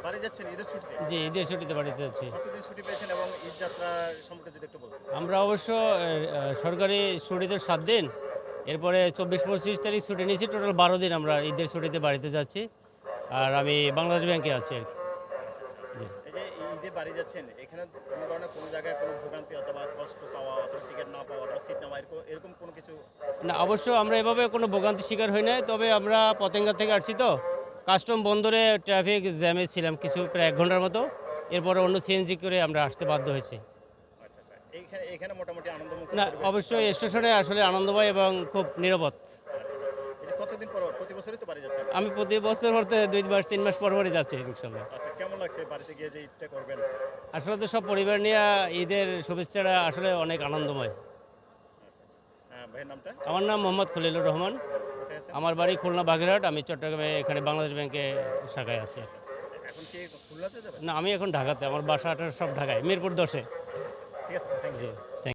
বাড়ি যাচ্ছেন ঈদের ছুটিতে? জি, ঈদের ছুটিতে বাড়িতে যাচ্ছি। কতদিন ছুটি পেয়েছেন এবং ঈদ যাত্রা সম্পর্কে যদি একটু বলতেন? আমরা অবশ্য সরকারি ছুটি তো ৭ দিন। এরপরে ২৪-২৫ তারিখ ছুটি নিয়েছি। টোটাল ১২ দিন আমরা ঈদের ছুটিতে বাড়িতে যাচ্ছি। আর আমি বাংলাদেশ ব্যাংকে আছি আরকি। আচ্ছা, আচ্ছা। জি। এই যে ঈদে বাড়ি যাচ্ছেন, এখানে কোনো ধরনের কোনো জায়গায় কোনো ভোগান্তি অথবা কষ্ট পাওয়া অথবা টিকেট না পাওয়া অথবা সিট না পাওয়া এরকম কোনো কিছু? না, অবশ্য আমরা এভাবে কোনো ভোগান্তির শিকার হই নাই। তবে আমরা পতেঙ্গা থেকে আসছি তো। কাস্টম বন্দরে ট্রাফিক জ্যামে ছিলাম কিছু প্রায় ১ ঘন্টার মতো। এরপরে অন্য সিএনজি করে আমরা আসতে বাধ্য হয়েছি। আচ্ছা, আচ্ছা। এইখানে এখানে মোটামুটি আনন্দমুখর না, পরিবেশ অবশ্যই পাওয়া স্টেশনে আসলে আনন্দময় এবং খুব নিরাপদ। আচ্ছা, আচ্ছা। এই যে কতদিন পর প্রতি বছরই তো বাড়ি যাচ্ছেন? আমি প্রতি বছর হতে ২ মাস ৩ মাস পর পরই যাচ্ছি ইনশাল্লাহ। আচ্ছা, কেমন লাগছে বাড়িতে গিয়ে যে ঈদটা করবেন? আসলে তো সব পরিবার নিয়ে ঈদের শুভেচ্ছাটা আসলে অনেক আনন্দময়। আচ্ছা, আচ্ছা। ভাইয়ের নামটা? আমার নাম মোহাম্মদ খলিলুর রহমান। কোথায় আছেন? আমার বাড়ি খুলনা বাগেরহাট। আমি চট্টগ্রামে এখানে বাংলাদেশ ব্যাংকে শাখায় আছি আরকি। এখন কি খুলনাতে যাবেন? না, আমি এখন ঢাকাতে। আমার বাসা-টাসা সব ঢাকায়। মিরপুর ১০ এ। আচ্ছা, আচ্ছা। ঠিক আছে, থ্যাংক জি, ইউ। থ্যাংক